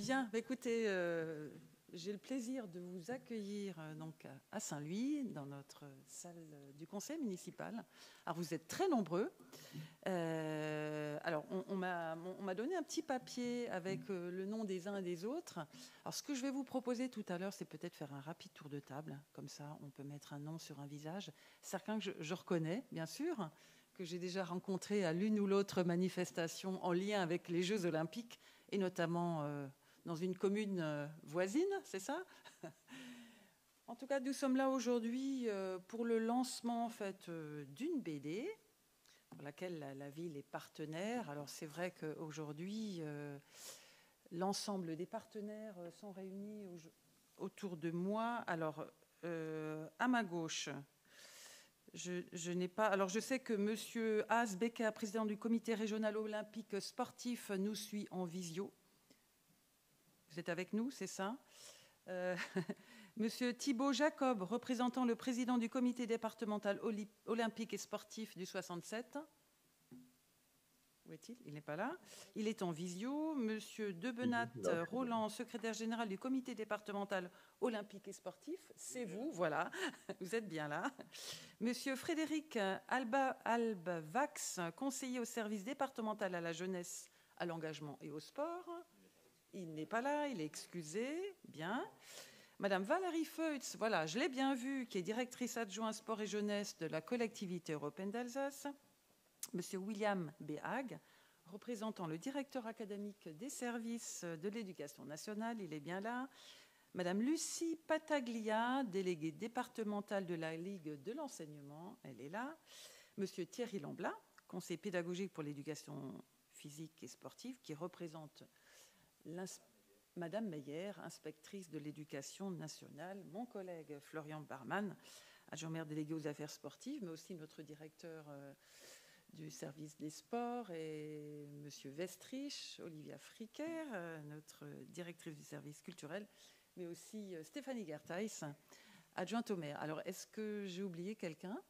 Bien, écoutez, j'ai le plaisir de vous accueillir donc à Saint-Louis, dans notre salle du conseil municipal. Alors, vous êtes très nombreux. Alors, on m'a donné un petit papier avec le nom des uns et des autres. Alors, ce que je vais vous proposer tout à l'heure, c'est peut-être faire un rapide tour de table. Comme ça, on peut mettre un nom sur un visage. Certains que je reconnais, bien sûr, que j'ai déjà rencontrés à l'une ou l'autre manifestation en lien avec les Jeux Olympiques, et notamment dans une commune voisine, c'est ça? En tout cas, nous sommes là aujourd'hui pour le lancement en fait, d'une BD pour laquelle la ville est partenaire. Alors c'est vrai qu'aujourd'hui, l'ensemble des partenaires sont réunis autour de moi. Alors, à ma gauche, je n'ai pas... Alors, je sais que M. Haas Becker, président du comité régional olympique sportif, nous suit en visio. Vous êtes avec nous, c'est ça? Monsieur Thibaut Jacob, représentant le président du comité départemental olympique et sportif du 67. Où est-il? Il n'est pas là. Il est en visio. Monsieur Debenat Roland, secrétaire général du comité départemental olympique et sportif. C'est vous, voilà. Vous êtes bien là. Monsieur Frédéric Albavax, conseiller au service départemental à la jeunesse, à l'engagement et au sport. Il n'est pas là, il est excusé. Bien. Madame Valérie Feutz, voilà, je l'ai bien vue, qui est directrice adjointe sport et jeunesse de la collectivité européenne d'Alsace. Monsieur William Béhag, représentant le directeur académique des services de l'éducation nationale, il est bien là. Madame Lucie Pataglia, déléguée départementale de la Ligue de l'enseignement, elle est là. Monsieur Thierry Lamblat, conseiller pédagogique pour l'éducation physique et sportive, qui représente Madame Meyer, inspectrice de l'éducation nationale, mon collègue Florian Barman, adjoint maire délégué aux affaires sportives, mais aussi notre directeur du service des sports, et Monsieur Westrich, Olivia Fricker, notre directrice du service culturel, mais aussi Stéphanie Gertheis, adjointe au maire. Alors, est-ce que j'ai oublié quelqu'un?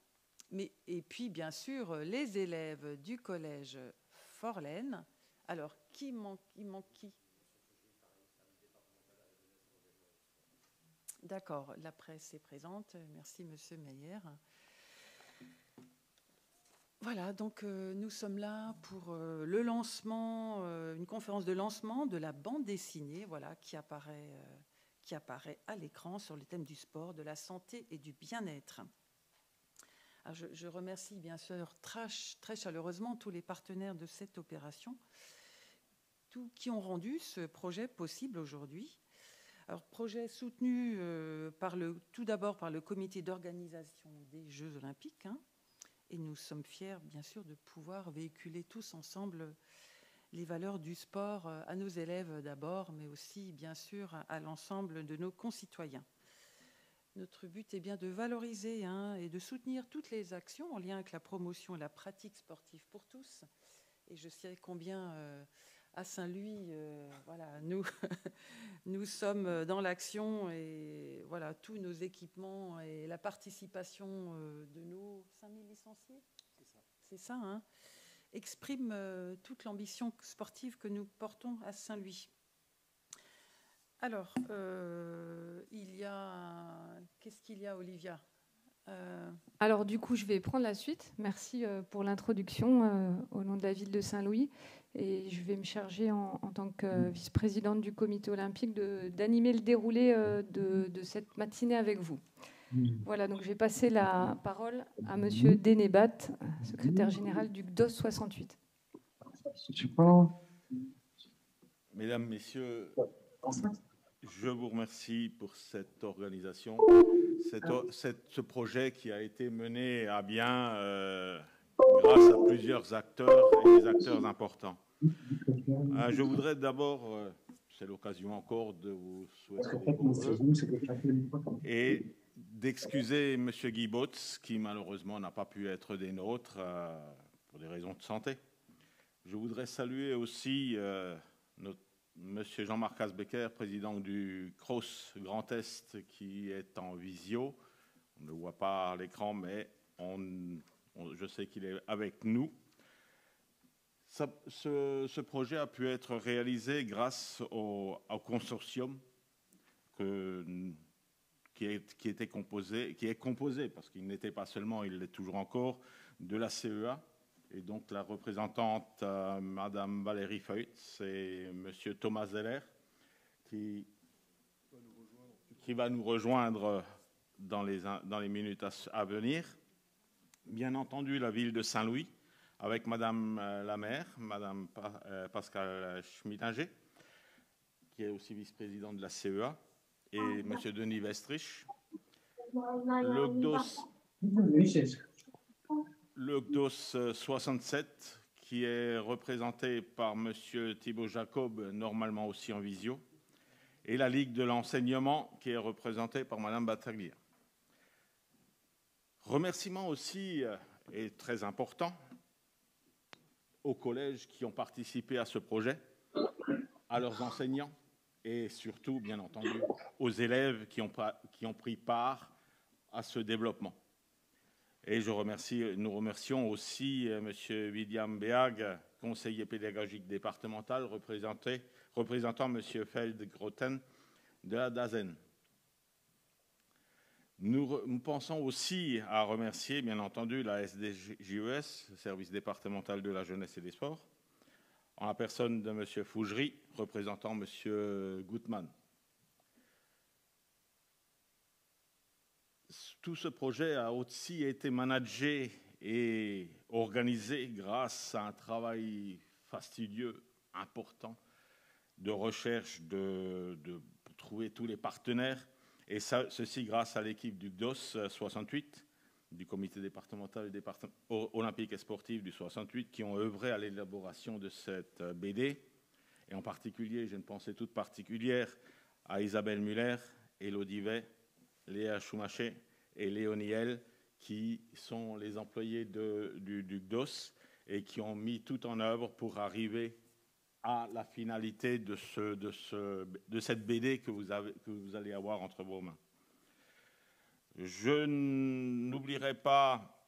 Et puis, bien sûr, les élèves du collège Forlaine. Alors, il manque qui? D'accord, la presse est présente. Merci, Monsieur Meyer. Voilà, donc nous sommes là pour le lancement, une conférence de lancement de la bande dessinée, voilà, qui apparaît à l'écran sur le thème du sport, de la santé et du bien-être. Je remercie bien sûr très chaleureusement tous les partenaires de cette opération, qui ont rendu ce projet possible aujourd'hui. Alors, projet soutenu tout d'abord par le comité d'organisation des Jeux Olympiques, hein, et nous sommes fiers, bien sûr, de pouvoir véhiculer tous ensemble les valeurs du sport à nos élèves d'abord, mais aussi, bien sûr, à l'ensemble de nos concitoyens. Notre but est bien de valoriser et de soutenir toutes les actions en lien avec la promotion et la pratique sportive pour tous. Et je sais combien... à Saint-Louis, voilà, nous sommes dans l'action et voilà, tous nos équipements et la participation de nos 5000 licenciés, c'est ça, hein, expriment toute l'ambition sportive que nous portons à Saint-Louis. Alors, qu'est-ce qu'il y a, Olivia? Alors du coup, je vais prendre la suite. Merci pour l'introduction au nom de la ville de Saint-Louis. Et je vais me charger en tant que vice-présidente du comité olympique d'animer le déroulé de cette matinée avec vous. Voilà, donc je vais passer la parole à Monsieur Denebat, secrétaire général du GDOS 68. Mesdames, Messieurs, je vous remercie pour cette organisation, ce projet qui a été mené à bien grâce à plusieurs acteurs et des acteurs importants. Je voudrais d'abord, c'est l'occasion encore de vous souhaiter des bons vœux et d'excuser M. Guy Botz, qui malheureusement n'a pas pu être des nôtres pour des raisons de santé. Je voudrais saluer aussi M. Jean-Marc Asbecker, président du CROSS Grand Est, qui est en visio. On ne le voit pas à l'écran, mais je sais qu'il est avec nous. Ce projet a pu être réalisé grâce au consortium qui est composé, parce qu'il n'était pas seulement, il l'est toujours encore, de la CEA, et donc la représentante, Madame Valérie Feutz, et Monsieur Thomas Zeller, qui va nous rejoindre dans les minutes à venir. Bien entendu, la ville de Saint-Louis, avec Madame la maire, Madame Pascal Schmittinger, qui est aussi vice-présidente de la CEA, et Monsieur Denis Westrich. Le CDOS 67, qui est représenté par Monsieur Thibaut Jacob, normalement aussi en visio, et la Ligue de l'enseignement, qui est représentée par Madame Battaglia. Remerciement aussi, et très important, aux collèges qui ont participé à ce projet, à leurs enseignants et surtout, bien entendu, aux élèves qui ont pris part à ce développement. Et nous remercions aussi M. William Beag, conseiller pédagogique départemental, représentant M. Feldgroten de la DAZEN. Nous pensons aussi à remercier, bien entendu, la SDJES, Service départemental de la jeunesse et des sports, en la personne de M. Fougerie, représentant M. Gutmann. Tout ce projet a aussi été managé et organisé grâce à un travail fastidieux, important, de recherche pour trouver tous les partenaires. Et ceci grâce à l'équipe du CDOS 68, du comité départemental olympique et sportif du 68, qui ont œuvré à l'élaboration de cette BD. Et en particulier, j'ai une pensée toute particulière à Isabelle Muller, Élodie Vey, Léa Schumacher et Léonie L, qui sont les employés du CDOS et qui ont mis tout en œuvre pour arriver à la finalité de cette BD que vous allez avoir entre vos mains. Je n'oublierai pas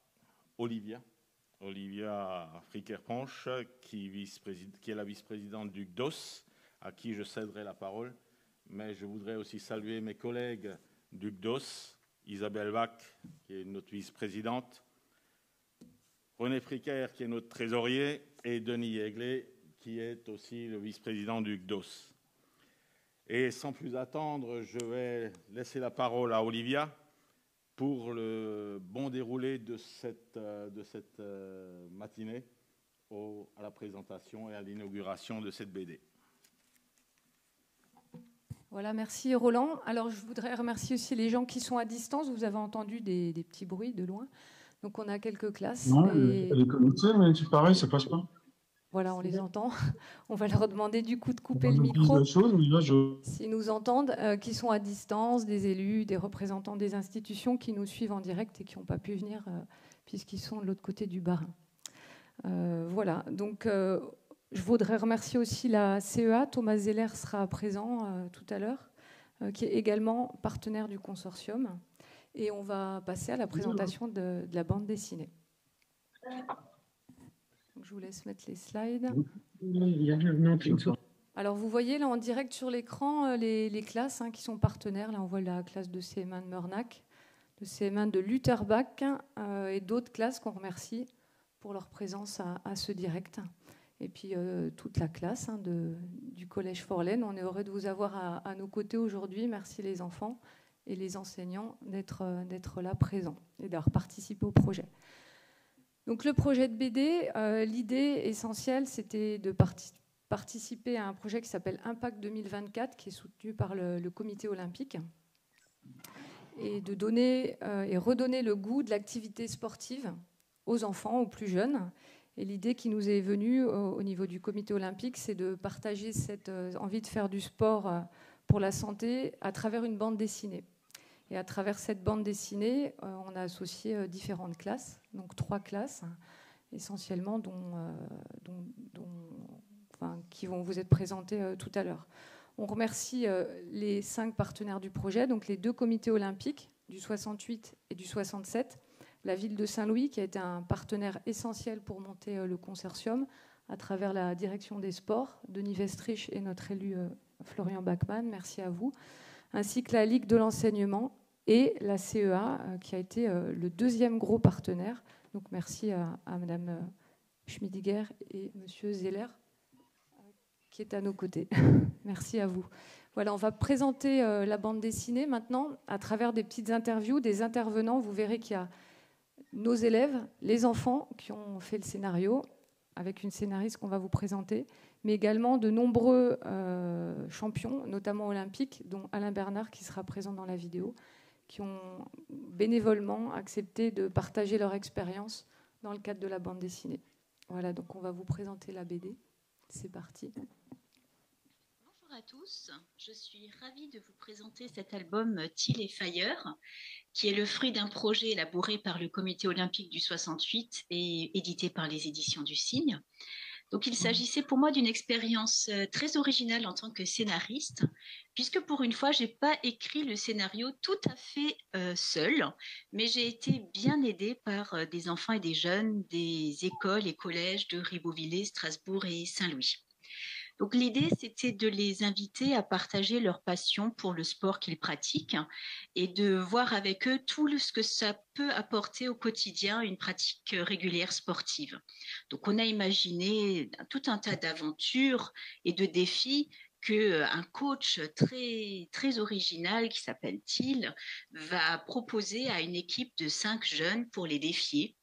Olivia Fricker-Ponche, qui est la vice-présidente du CDOS, à qui je céderai la parole. Mais je voudrais aussi saluer mes collègues du CDOS, Isabelle Bach, qui est notre vice-présidente, René Fricker, qui est notre trésorier, et Denis Yegley, qui est aussi le vice-président du CDOS. Et sans plus attendre, je vais laisser la parole à Olivia pour le bon déroulé de cette matinée à la présentation et à l'inauguration de cette BD. Voilà, merci Roland. Alors je voudrais remercier aussi les gens qui sont à distance. Vous avez entendu des petits bruits de loin. Donc on a quelques classes. Non, elle est connectée, mais c'est pareil, ça passe pas. Voilà, on les entend. On va leur demander du coup de couper le micro s'ils nous entendent, qui sont à distance, des élus, des représentants des institutions qui nous suivent en direct et qui n'ont pas pu venir puisqu'ils sont de l'autre côté du Bas-Rhin. Voilà, donc je voudrais remercier aussi la CEA. Thomas Zeller sera présent tout à l'heure, qui est également partenaire du consortium. Et on va passer à la présentation de la bande dessinée. Donc, je vous laisse mettre les slides. Alors, vous voyez là en direct sur l'écran les classes qui sont partenaires. Là, on voit la classe de CM1 de Meurnac, de CM1 de Lutherbach et d'autres classes qu'on remercie pour leur présence à ce direct. Et puis, toute la classe du Collège Forlaine. On est heureux de vous avoir à nos côtés aujourd'hui. Merci les enfants et les enseignants d'être là présents et d'avoir participé au projet. Donc le projet de BD, l'idée essentielle, c'était de participer à un projet qui s'appelle Impact 2024, qui est soutenu par le comité olympique, et de donner et redonner le goût de l'activité sportive aux enfants, aux plus jeunes. Et l'idée qui nous est venue au niveau du comité olympique, c'est de partager cette envie de faire du sport pour la santé à travers une bande dessinée. Et à travers cette bande dessinée, on a associé différentes classes, donc 3 classes essentiellement qui vont vous être présentées tout à l'heure. On remercie les 5 partenaires du projet, donc les 2 comités olympiques du 68 et du 67, la ville de Saint-Louis qui a été un partenaire essentiel pour monter le consortium, à travers la direction des sports, Denis Vestrich et notre élu Florian Bachmann, merci à vous, ainsi que la Ligue de l'enseignement et la CEA, qui a été le deuxième gros partenaire. Donc merci à Madame Schmidiger et Monsieur Zeller, qui est à nos côtés. Merci à vous. Voilà, on va présenter la bande dessinée maintenant à travers des petites interviews, des intervenants. Vous verrez qu'il y a nos élèves, les enfants qui ont fait le scénario, avec une scénariste qu'on va vous présenter, mais également de nombreux champions, notamment olympiques, dont Alain Bernard qui sera présent dans la vidéo, qui ont bénévolement accepté de partager leur expérience dans le cadre de la bande dessinée. Voilà, donc on va vous présenter la BD. C'est parti. Bonjour à tous, je suis ravie de vous présenter cet album Thiel et Fire, qui est le fruit d'un projet élaboré par le Comité olympique du 68 et édité par les éditions du Cygne. Donc il s'agissait pour moi d'une expérience très originale en tant que scénariste, puisque pour une fois, je n'ai pas écrit le scénario tout à fait seul, mais j'ai été bien aidée par des enfants et des jeunes des écoles et collèges de Ribeauvillé, Strasbourg et Saint-Louis. Donc l'idée, c'était de les inviter à partager leur passion pour le sport qu'ils pratiquent et de voir avec eux tout ce que ça peut apporter au quotidien une pratique régulière sportive. Donc on a imaginé tout un tas d'aventures et de défis qu'un coach très, très original qui s'appelle Thiel va proposer à une équipe de 5 jeunes pour les défier.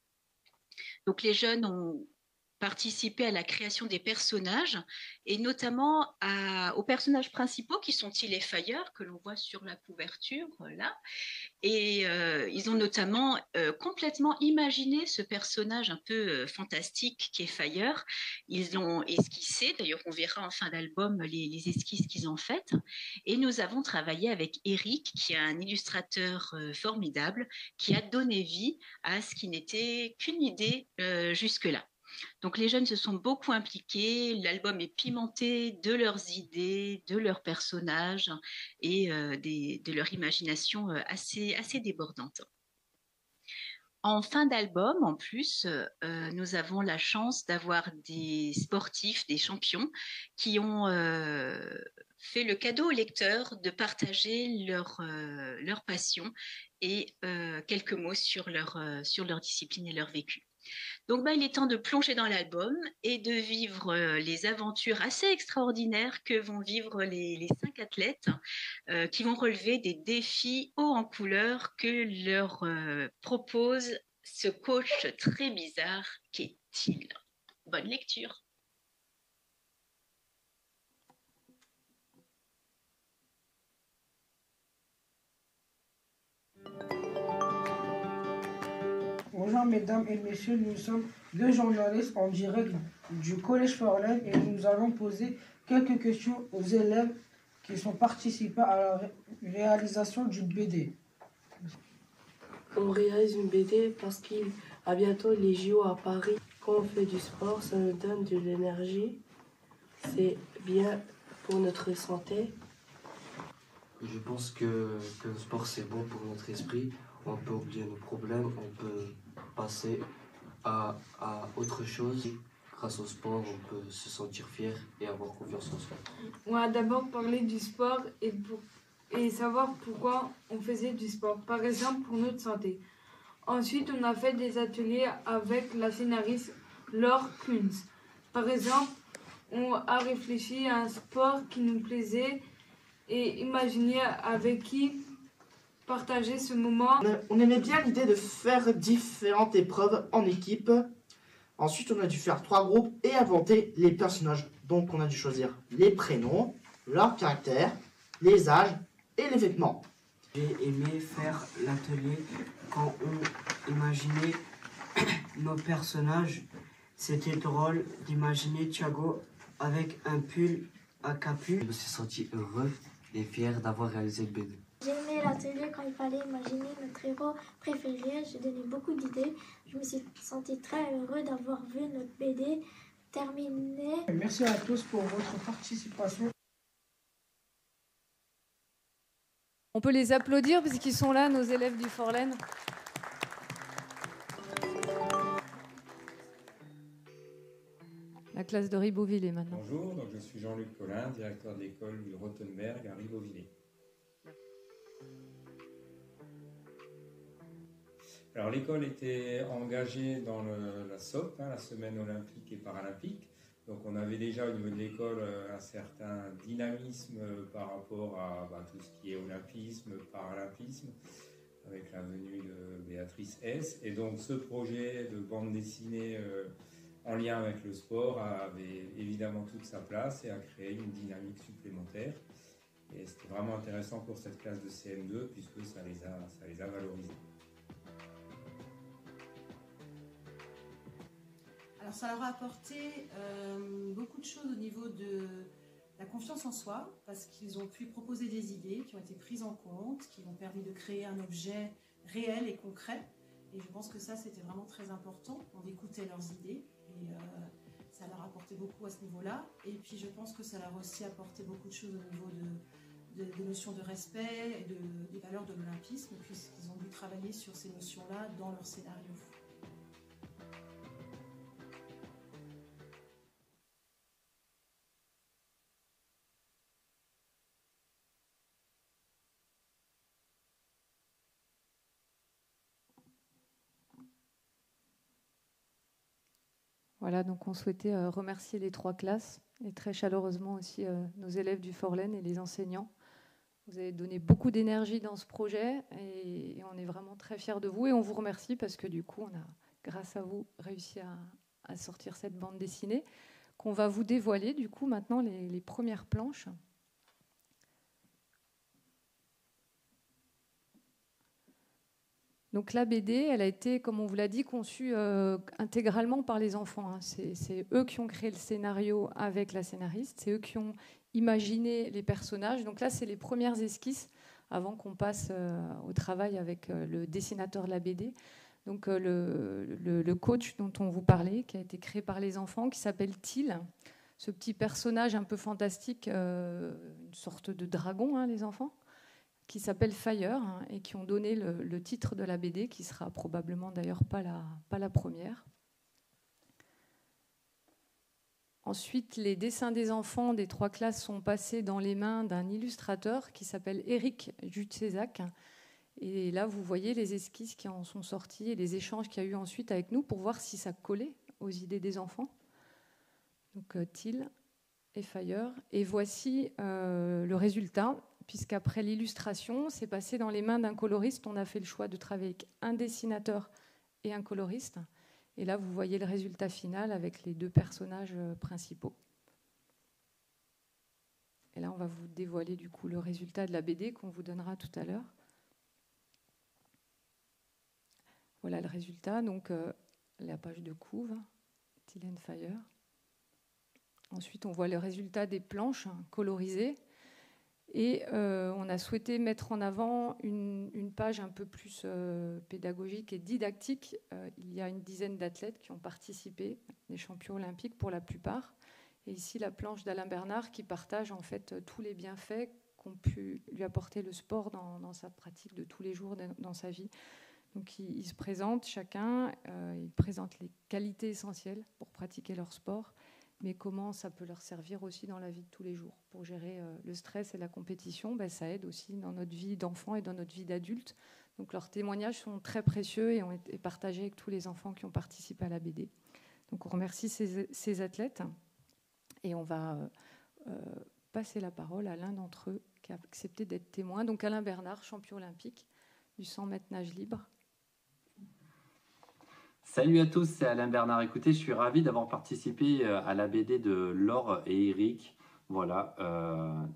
Donc les jeunes ont participé à la création des personnages et notamment aux personnages principaux qui sont Thiel et Fire, que l'on voit sur la couverture là. Et ils ont notamment complètement imaginé ce personnage un peu fantastique qui est Fire. Ils l'ont esquissé, d'ailleurs on verra en fin d'album les esquisses qu'ils ont faites. Et nous avons travaillé avec Eric, qui est un illustrateur formidable, qui a donné vie à ce qui n'était qu'une idée jusque-là. Donc les jeunes se sont beaucoup impliqués, l'album est pimenté de leurs idées, de leurs personnages et de leur imagination assez débordante. En fin d'album, en plus, nous avons la chance d'avoir des sportifs, des champions qui ont fait le cadeau aux lecteurs de partager leur passion et quelques mots sur leur discipline et leur vécu. Donc, il est temps de plonger dans l'album et de vivre les aventures assez extraordinaires que vont vivre les 5 athlètes qui vont relever des défis hauts en couleur que leur propose ce coach très bizarre qu'est Thiel. Bonne lecture. Bonjour mesdames et messieurs, nous sommes deux journalistes en direct du Collège Forlaine et nous allons poser quelques questions aux élèves qui sont participants à la réalisation d'une BD. On réalise une BD parce qu'il y a bientôt les JO à Paris. Quand on fait du sport, ça nous donne de l'énergie. C'est bien pour notre santé. Je pense que le sport c'est bon pour notre esprit. On peut oublier nos problèmes, on peut passer à autre chose. Grâce au sport, on peut se sentir fier et avoir confiance en soi. On a d'abord parlé du sport et savoir pourquoi on faisait du sport, par exemple pour notre santé. Ensuite, on a fait des ateliers avec la scénariste Laure Kunz. Par exemple, on a réfléchi à un sport qui nous plaisait et imaginé avec qui partager ce moment. On aimait bien l'idée de faire différentes épreuves en équipe. Ensuite, on a dû faire 3 groupes et inventer les personnages. Donc, on a dû choisir les prénoms, leur caractère, les âges et les vêtements. J'ai aimé faire l'atelier quand on imaginait nos personnages. C'était drôle d'imaginer Thiago avec un pull à capuche. Je me suis senti heureux et fier d'avoir réalisé le BD. J'ai aimé l'atelier quand il fallait imaginer notre héros préféré. J'ai donné beaucoup d'idées. Je me suis senti très heureux d'avoir vu notre BD terminée. Merci à tous pour votre participation. On peut les applaudir parce qu'ils sont là, nos élèves du Forlaine. la classe de Ribeauvillé maintenant. Bonjour, donc je suis Jean-Luc Collin, directeur de l'école du Rothenberg à Ribeauvillé. Alors l'école était engagée dans la SOP, la Semaine olympique et paralympique. Donc on avait déjà au niveau de l'école un certain dynamisme par rapport à tout ce qui est olympisme, paralympisme, avec la venue de Béatrice Hess. Et donc ce projet de bande dessinée en lien avec le sport avait évidemment toute sa place et a créé une dynamique supplémentaire. Et c'était vraiment intéressant pour cette classe de CM2 puisque ça les a valorisés. Alors ça leur a apporté beaucoup de choses au niveau de la confiance en soi, parce qu'ils ont pu proposer des idées qui ont été prises en compte, qui ont permis de créer un objet réel et concret. Et je pense que ça, c'était vraiment très important. On écoutait leurs idées et ça leur a apporté beaucoup à ce niveau-là. Et puis je pense que ça leur a aussi apporté beaucoup de choses au niveau des notions de respect et des valeurs de l'olympisme, puisqu'ils ont dû travailler sur ces notions-là dans leur scénario. Voilà, donc on souhaitait remercier les 3 classes et très chaleureusement aussi nos élèves du Forlane et les enseignants. Vous avez donné beaucoup d'énergie dans ce projet et on est vraiment très fiers de vous et on vous remercie parce que du coup, on a, grâce à vous, réussi à sortir cette bande dessinée qu'on va vous dévoiler du coup maintenant les premières planches. Donc la BD, elle a été, comme on vous l'a dit, conçue intégralement par les enfants. C'est eux qui ont créé le scénario avec la scénariste, c'est eux qui ont imaginé les personnages. Donc là, c'est les premières esquisses avant qu'on passe au travail avec le dessinateur de la BD. Donc le coach dont on vous parlait, qui a été créé par les enfants, qui s'appelle Till, ce petit personnage un peu fantastique, une sorte de dragon, les enfants, qui s'appelle Fire et qui ont donné le titre de la BD, qui sera probablement d'ailleurs pas la première. Ensuite, les dessins des enfants des 3 classes sont passés dans les mains d'un illustrateur qui s'appelle Éric Jutsezac. Et là, vous voyez les esquisses qui en sont sorties et les échanges qu'il y a eu ensuite avec nous pour voir si ça collait aux idées des enfants. Donc, Till et Fire. Et voici le résultat. Puisqu'après l'illustration, c'est passé dans les mains d'un coloriste. On a fait le choix de travailler avec un dessinateur et un coloriste. Et là, vous voyez le résultat final avec les 2 personnages principaux. Et là, on va vous dévoiler du coup le résultat de la BD qu'on vous donnera tout à l'heure. Voilà le résultat. Donc, la page de couve, Till and Fire. Ensuite, on voit le résultat des planches colorisées. Et on a souhaité mettre en avant une page un peu plus pédagogique et didactique. Il y a une dizaine d'athlètes qui ont participé, des champions olympiques pour la plupart. Et ici, la planche d'Alain Bernard qui partage en fait tous les bienfaits qu'ont pu lui apporter le sport dans sa pratique de tous les jours, dans sa vie. Donc ils se présentent chacun, ils présentent les qualités essentielles pour pratiquer leur sport, mais comment ça peut leur servir aussi dans la vie de tous les jours. Pour gérer le stress et la compétition, ça aide aussi dans notre vie d'enfant et dans notre vie d'adulte. Donc leurs témoignages sont très précieux et ont été partagés avec tous les enfants qui ont participé à la BD. Donc on remercie ces athlètes et on va passer la parole à l'un d'entre eux qui a accepté d'être témoin. Donc Alain Bernard, champion olympique du 100 mètres nage libre. Salut à tous, c'est Alain Bernard. Écoutez, je suis ravi d'avoir participé à la BD de Laure et Eric. Voilà,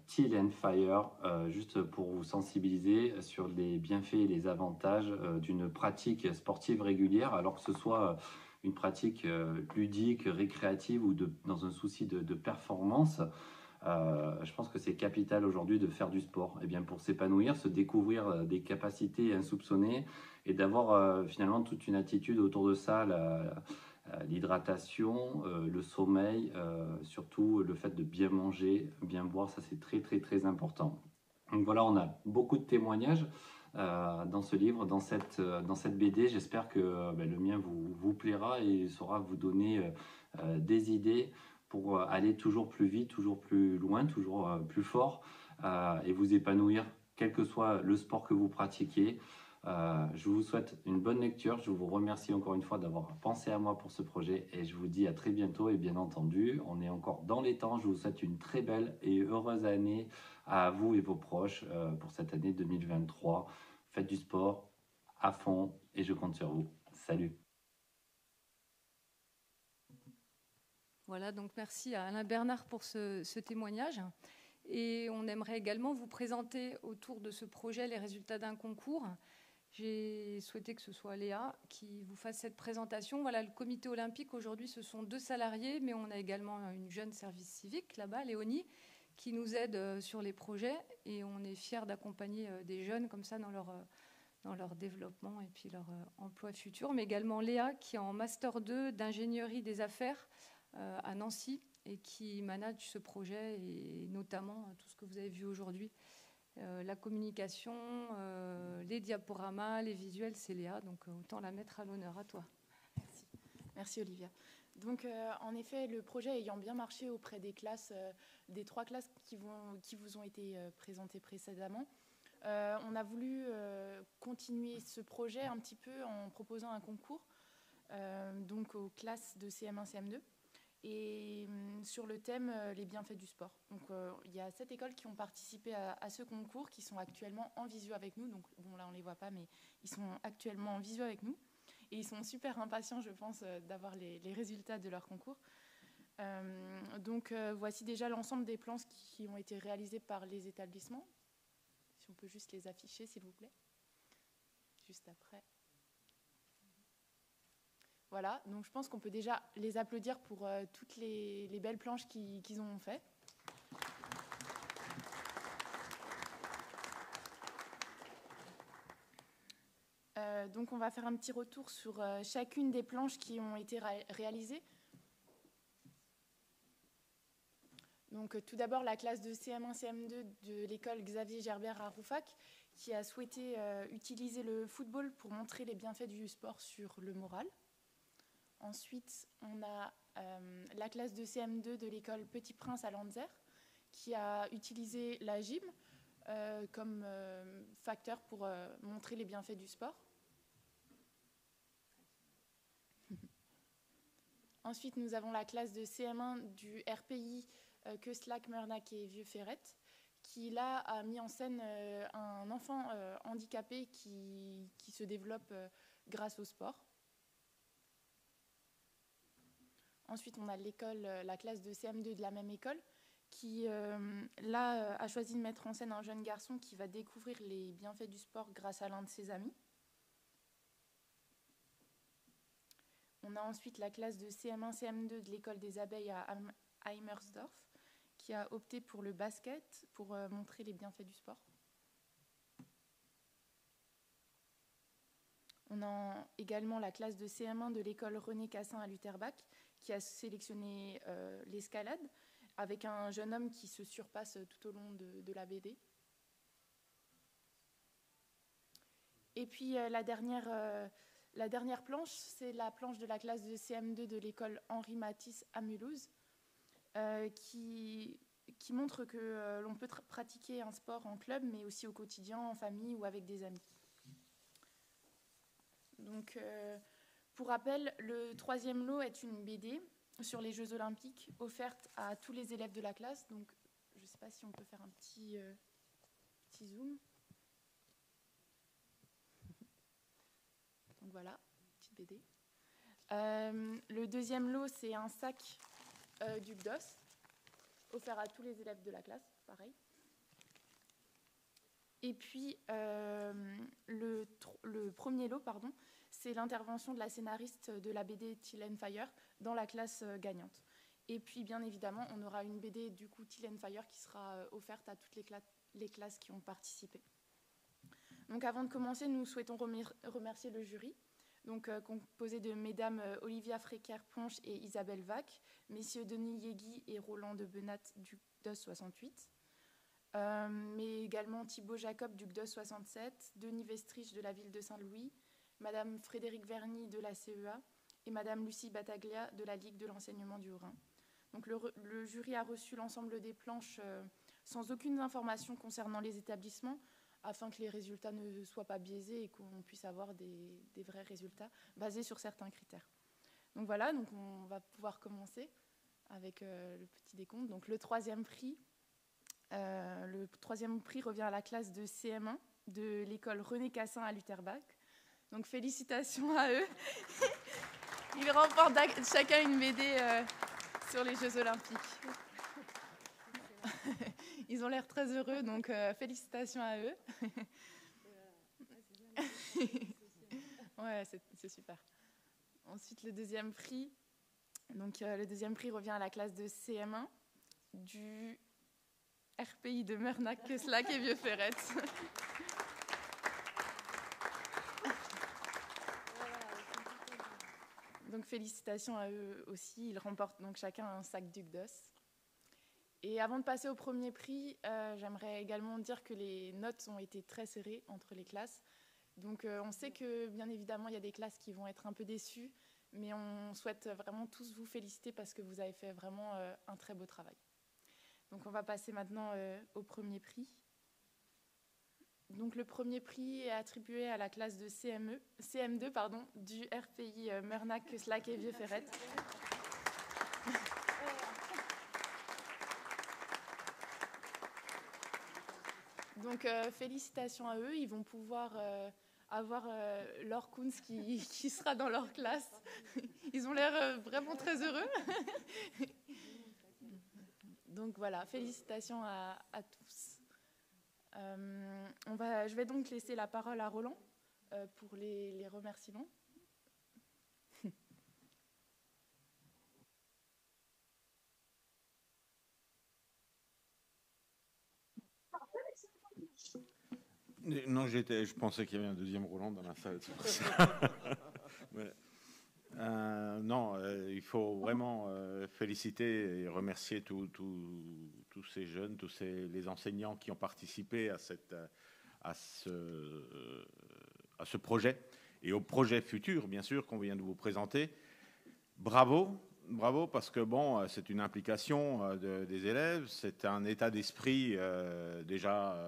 Till and Fire, juste pour vous sensibiliser sur les bienfaits et les avantages d'une pratique sportive régulière, alors que ce soit une pratique ludique, récréative ou dans un souci de performance. Je pense que c'est capital aujourd'hui de faire du sport. Et bien pour s'épanouir, se découvrir des capacités insoupçonnées et d'avoir finalement toute une attitude autour de ça, l'hydratation, le sommeil, surtout le fait de bien manger, bien boire, ça c'est très très très important. Donc voilà, on a beaucoup de témoignages dans ce livre, dans cette BD. J'espère que le mien vous plaira et saura vous donner des idées pour aller toujours plus vite, toujours plus loin, toujours plus fort et vous épanouir, quel que soit le sport que vous pratiquiez. Je vous souhaite une bonne lecture. Je vous remercie encore une fois d'avoir pensé à moi pour ce projet et je vous dis à très bientôt. Et bien entendu, on est encore dans les temps. Je vous souhaite une très belle et heureuse année à vous et vos proches pour cette année 2023. Faites du sport à fond et je compte sur vous. Salut. Voilà, donc merci à Alain Bernard pour ce témoignage. Et on aimerait également vous présenter autour de ce projet les résultats d'un concours. J'ai souhaité que ce soit Léa qui vous fasse cette présentation. Voilà, le comité olympique, aujourd'hui, ce sont 2 salariés, mais on a également une jeune service civique là-bas, Léonie, qui nous aide sur les projets. Et on est fiers d'accompagner des jeunes comme ça dans leur développement et puis leur emploi futur. Mais également Léa, qui est en Master 2 d'ingénierie des affaires à Nancy et qui manage ce projet et notamment tout ce que vous avez vu aujourd'hui. La communication, les diaporamas, les visuels, c'est Léa, donc autant la mettre à l'honneur. À toi. Merci. Merci Olivia. Donc en effet, le projet ayant bien marché auprès des classes, des 3 classes qui vous ont été présentées précédemment, on a voulu continuer ce projet un petit peu en proposant un concours donc aux classes de CM1, CM2. Et sur le thème les bienfaits du sport. Donc il y a 7 écoles qui ont participé à ce concours, qui sont actuellement en visio avec nous. Donc bon, là on les voit pas, mais ils sont actuellement en visio avec nous et ils sont super impatients, je pense, d'avoir les résultats de leur concours. Donc voici déjà l'ensemble des plans qui ont été réalisés par les établissements. Si on peut juste les afficher, s'il vous plaît. Juste après. Voilà, donc je pense qu'on peut déjà les applaudir pour toutes les belles planches qu'ils ont fait. Donc on va faire un petit retour sur chacune des planches qui ont été réalisées. Donc tout d'abord la classe de CM1, CM2 de l'école Xavier Gerbert à Rouffach qui a souhaité utiliser le football pour montrer les bienfaits du sport sur le moral. Ensuite, on a la classe de CM2 de l'école Petit Prince à Lanzer qui a utilisé la gym comme facteur pour montrer les bienfaits du sport. Ensuite, nous avons la classe de CM1 du RPI Queslac, Meurnac et Vieux-Ferrette qui là a mis en scène un enfant handicapé qui se développe grâce au sport. Ensuite, on a la classe de CM2 de la même école qui, là, a choisi de mettre en scène un jeune garçon qui va découvrir les bienfaits du sport grâce à l'un de ses amis. On a ensuite la classe de CM1, CM2 de l'école des abeilles à Heimersdorf qui a opté pour le basket pour montrer les bienfaits du sport. On a également la classe de CM1 de l'école René Cassin à Lutherbach qui a sélectionné l'escalade avec un jeune homme qui se surpasse tout au long de la BD. Et puis la dernière planche, c'est la planche de la classe de CM2 de l'école Henri Matisse à Mulhouse qui montre que l'on peut pratiquer un sport en club mais aussi au quotidien, en famille ou avec des amis. Donc, pour rappel, le 3e lot est une BD sur les Jeux Olympiques offerte à tous les élèves de la classe. Donc, je ne sais pas si on peut faire un petit zoom. Donc voilà, petite BD. Le 2e lot, c'est un sac du GDOS offert à tous les élèves de la classe, pareil. Et puis, le 1er lot, c'est l'intervention de la scénariste de la BD Till and Fire dans la classe gagnante. Et puis, bien évidemment, on aura une BD du coup Till and Fire qui sera offerte à toutes les classes qui ont participé. Donc, avant de commencer, nous souhaitons remercier le jury, donc composé de mesdames Olivia Fréquer-Ponche et Isabelle Vac, messieurs Denis Yegui et Roland de Benat du DOS 68. Mais également Thibaut Jacob du GDOS 67, Denis Vestrich de la ville de Saint-Louis, Madame Frédéric Verny de la CEA et Madame Lucie Battaglia de la Ligue de l'enseignement du Haut-Rhin. Donc le jury a reçu l'ensemble des planches sans aucune information concernant les établissements, afin que les résultats ne soient pas biaisés et qu'on puisse avoir des vrais résultats basés sur certains critères. Donc voilà, donc on va pouvoir commencer avec le petit décompte. Donc le troisième prix revient à la classe de CM1 de l'école René Cassin à Lutterbach. Donc félicitations à eux. Ils remportent chacun une BD sur les Jeux Olympiques. Ils ont l'air très heureux, donc félicitations à eux. Ouais, c'est super. Ensuite, le deuxième prix. Donc, le deuxième prix revient à la classe de CM1 du RPI de Mernac, Queslac et Vieux-Ferret. Donc, félicitations à eux aussi. Ils remportent donc chacun un sac Duc d'Os. Et avant de passer au premier prix, j'aimerais également dire que les notes ont été très serrées entre les classes. Donc on sait que bien évidemment il y a des classes qui vont être un peu déçues, mais on souhaite vraiment tous vous féliciter parce que vous avez fait vraiment un très beau travail. Donc on va passer maintenant au premier prix. Donc le premier prix est attribué à la classe de CM2 du RPI Mernac, Queslac et Vieux-Ferret. Donc félicitations à eux, ils vont pouvoir avoir Laure Kunz qui sera dans leur classe. Ils ont l'air vraiment très heureux. Donc voilà, félicitations à tous. Je vais donc laisser la parole à Roland pour les remerciements. Non, je pensais qu'il y avait un deuxième Roland dans la salle. Ouais. Il faut vraiment féliciter et remercier tous ces jeunes, les enseignants qui ont participé à ce projet et au projet futur, bien sûr, qu'on vient de vous présenter. Bravo parce que c'est une implication des élèves, c'est un état d'esprit déjà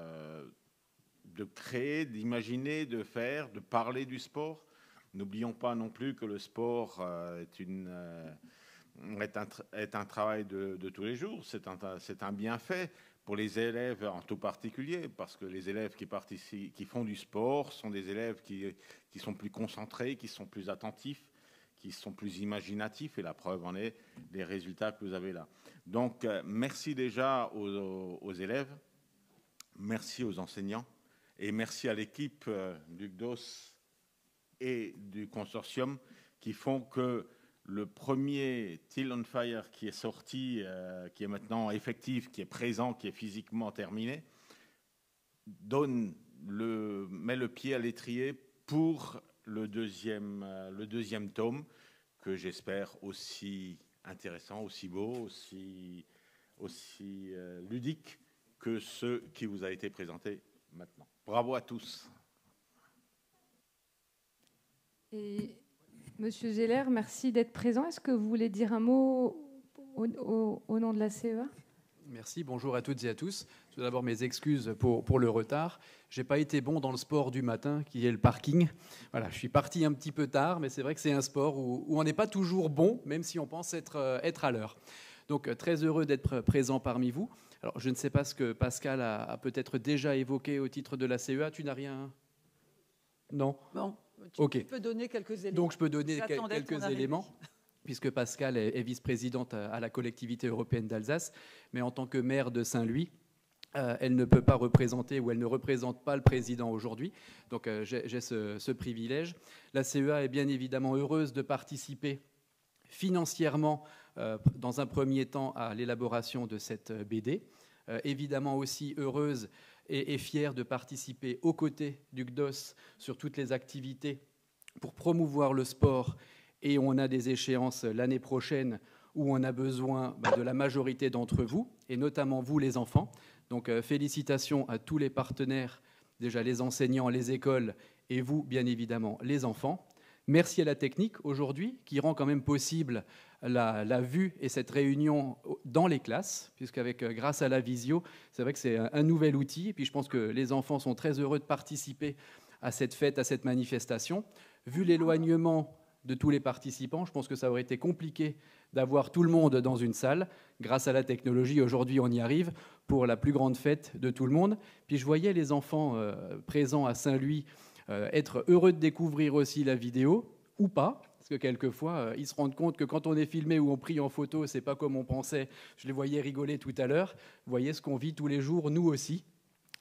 de créer, d'imaginer, de faire, de parler du sport. N'oublions pas non plus que le sport est un travail de tous les jours. C'est un bienfait pour les élèves en tout particulier, parce que les élèves qui font du sport sont des élèves qui sont plus concentrés, qui sont plus attentifs, qui sont plus imaginatifs, et la preuve en est les résultats que vous avez là. Donc, merci déjà aux élèves, merci aux enseignants, et merci à l'équipe du GDOS et du consortium qui font que le premier Teal on Fire qui est sorti, qui est maintenant effectif, qui est présent, qui est physiquement terminé, met le pied à l'étrier pour le deuxième tome, que j'espère aussi intéressant, aussi beau, aussi ludique que ce qui vous a été présenté maintenant. Bravo à tous. Et Monsieur Zeller, merci d'être présent. Est-ce que vous voulez dire un mot au nom de la CEA ? Merci, bonjour à toutes et à tous. Tout d'abord, mes excuses pour le retard. Je n'ai pas été bon dans le sport du matin, qui est le parking. Voilà, je suis parti un petit peu tard, mais c'est vrai que c'est un sport où on n'est pas toujours bon, même si on pense être à l'heure. Donc, très heureux d'être présent parmi vous. Alors, je ne sais pas ce que Pascal a peut-être déjà évoqué au titre de la CEA. Tu n'as rien ? Non ? Non. Okay. Tu peux donner quelques éléments. Donc, je peux donner quelques éléments, puisque Pascal est vice-présidente à la collectivité européenne d'Alsace, mais en tant que maire de Saint-Louis, elle ne peut pas représenter, ou elle ne représente pas le président aujourd'hui. Donc, j'ai ce privilège. La CEA est bien évidemment heureuse de participer financièrement, dans un premier temps, à l'élaboration de cette BD. Évidemment aussi heureuse et fière de participer aux côtés du GDOS sur toutes les activités pour promouvoir le sport. Et on a des échéances l'année prochaine où on a besoin de la majorité d'entre vous, et notamment vous les enfants. Donc félicitations à tous les partenaires, déjà les enseignants, les écoles, et vous, bien évidemment, les enfants. Merci à la technique aujourd'hui qui rend quand même possible la vue et cette réunion dans les classes, puisqu'avec grâce à la visio, c'est vrai que c'est un nouvel outil. Et puis je pense que les enfants sont très heureux de participer à cette fête, à cette manifestation. Vu l'éloignement de tous les participants, je pense que ça aurait été compliqué d'avoir tout le monde dans une salle. Grâce à la technologie, aujourd'hui, on y arrive pour la plus grande fête de tout le monde. Puis je voyais les enfants présents à Saint-Louis être heureux de découvrir aussi la vidéo, ou pas, parce que quelquefois, ils se rendent compte que quand on est filmé ou on pris en photo, c'est pas comme on pensait. Je les voyais rigoler tout à l'heure. Vous voyez ce qu'on vit tous les jours, nous aussi.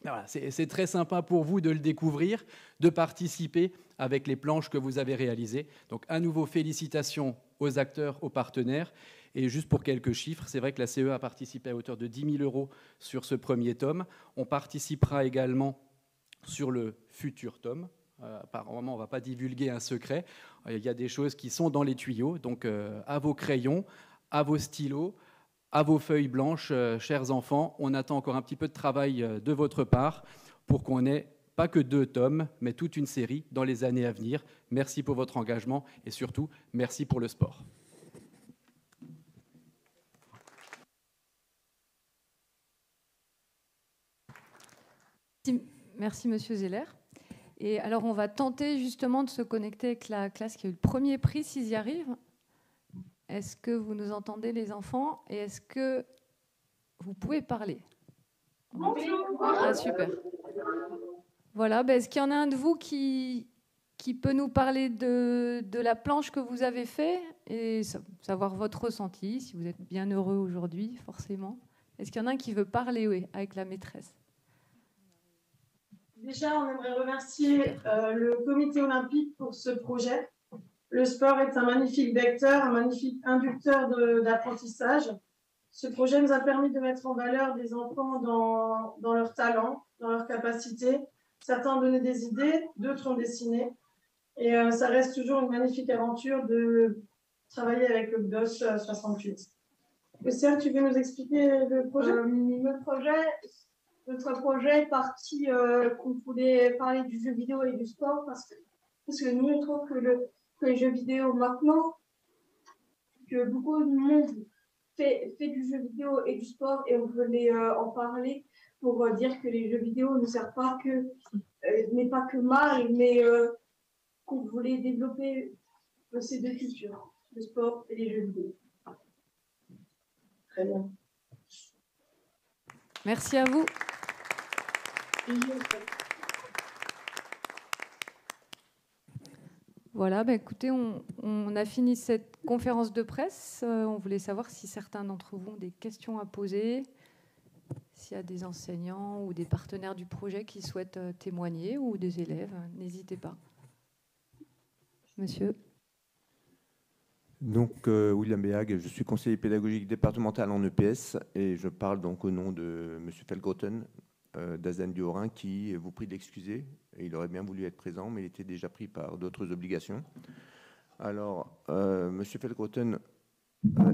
Voilà, c'est très sympa pour vous de le découvrir, de participer avec les planches que vous avez réalisées. Donc, à nouveau, félicitations aux acteurs, aux partenaires. Et juste pour quelques chiffres, c'est vrai que la CE a participé à hauteur de 10 000 € sur ce premier tome. On participera également sur le futur tome. Apparemment, on ne va pas divulguer un secret. Il y a des choses qui sont dans les tuyaux. Donc, à vos crayons, à vos stylos, à vos feuilles blanches, chers enfants, on attend encore un petit peu de travail de votre part pour qu'on n'ait pas que 2 tomes, mais toute une série dans les années à venir. Merci pour votre engagement et surtout, merci pour le sport. Merci, Monsieur Zeller. Et alors, on va tenter justement de se connecter avec la classe qui a eu le premier prix, s'ils y arrivent. Est-ce que vous nous entendez, les enfants? Et est-ce que vous pouvez parler? Bonjour. Ah, super. Voilà, ben, est-ce qu'il y en a un de vous qui peut nous parler de la planche que vous avez faite et savoir votre ressenti, si vous êtes bien heureux aujourd'hui, forcément? Est-ce qu'il y en a un qui veut parler, oui, avec la maîtresse? Déjà, on aimerait remercier le comité olympique pour ce projet. Le sport est un magnifique vecteur, un magnifique inducteur d'apprentissage. Ce projet nous a permis de mettre en valeur des enfants dans leurs talents, dans leurs capacités. Certains ont donné des idées, d'autres ont dessiné. Et ça reste toujours une magnifique aventure de travailler avec le DOS 68. Lucia, tu veux nous expliquer le projet? Notre projet est parti qu'on voulait parler du jeu vidéo et du sport parce que nous, on trouve que les jeux vidéo maintenant, que beaucoup de monde fait du jeu vidéo et du sport et on voulait en parler pour dire que les jeux vidéo ne servent pas que, n'est pas que mal, mais qu'on voulait développer ces 2 cultures, le sport et les jeux vidéo. Très bien. Merci à vous. Voilà, bah écoutez, on a fini cette conférence de presse. On voulait savoir si certains d'entre vous ont des questions à poser, s'il y a des enseignants ou des partenaires du projet qui souhaitent témoigner ou des élèves, n'hésitez pas. Monsieur. Donc, William Béag, je suis conseiller pédagogique départemental en EPS et je parle donc au nom de M. Felgroten d'Azen du Haut-Rhin qui vous prie d'excuser. Il aurait bien voulu être présent, mais il était déjà pris par d'autres obligations. Alors, M. Felgroten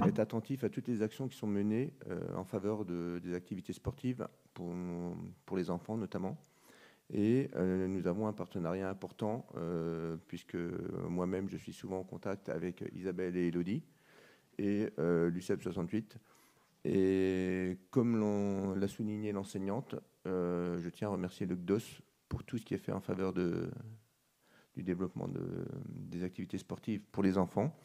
est attentif à toutes les actions qui sont menées en faveur des activités sportives pour les enfants notamment. Et nous avons un partenariat important puisque moi-même, je suis souvent en contact avec Isabelle et Élodie et l'UCEP 68. Et comme l'a souligné l'enseignante, je tiens à remercier le CDOS pour tout ce qui est fait en faveur du développement des activités sportives pour les enfants.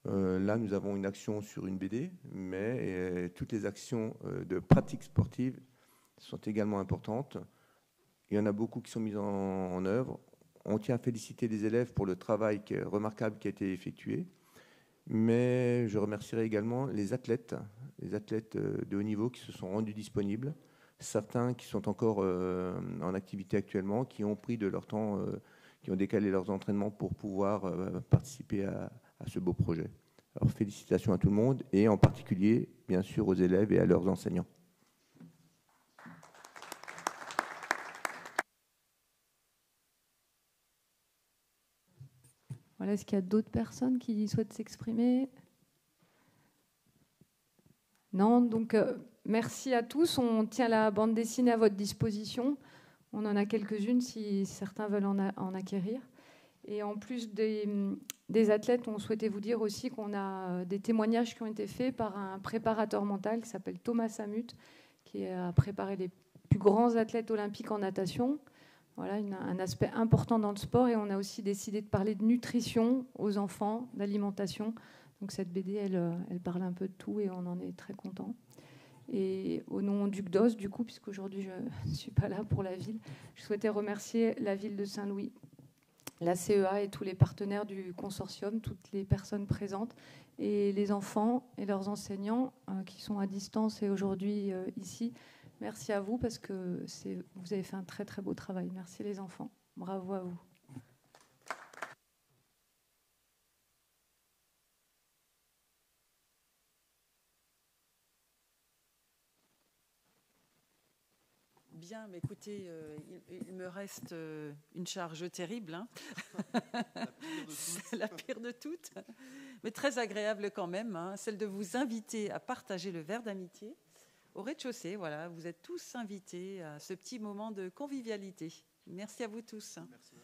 Là, nous avons une action sur une BD, mais toutes les actions de pratique sportive sont également importantes. Il y en a beaucoup qui sont mises en œuvre. On tient à féliciter les élèves pour le travail remarquable qui a été effectué. Mais je remercierai également les athlètes de haut niveau qui se sont rendus disponibles. Certains qui sont encore en activité actuellement, qui ont pris de leur temps, qui ont décalé leurs entraînements pour pouvoir participer à ce beau projet. Alors félicitations à tout le monde et en particulier, bien sûr, aux élèves et à leurs enseignants. Voilà, est-ce qu'il y a d'autres personnes qui souhaitent s'exprimer? Non, donc merci à tous. On tient la bande dessinée à votre disposition. On en a quelques-unes si certains veulent en acquérir. Et en plus des athlètes, on souhaitait vous dire aussi qu'on a des témoignages qui ont été faits par un préparateur mental qui s'appelle Thomas Samut, qui a préparé les plus grands athlètes olympiques en natation. Voilà, un aspect important dans le sport. Et on a aussi décidé de parler de nutrition aux enfants, d'alimentation. Donc cette BD, elle parle un peu de tout et on en est très content. Et au nom du CDOS, du coup, puisqu'aujourd'hui je ne suis pas là pour la ville, je souhaitais remercier la ville de Saint-Louis, la CEA et tous les partenaires du consortium, toutes les personnes présentes, et les enfants et leurs enseignants qui sont à distance et aujourd'hui ici. Merci à vous parce que vous avez fait un très très beau travail. Merci les enfants. Bravo à vous. Bien, mais écoutez, il me reste une charge terrible. Hein. C'est la pire de toutes, mais très agréable quand même, hein, celle de vous inviter à partager le verre d'amitié au rez-de-chaussée. Voilà, vous êtes tous invités à ce petit moment de convivialité. Merci à vous tous. Merci.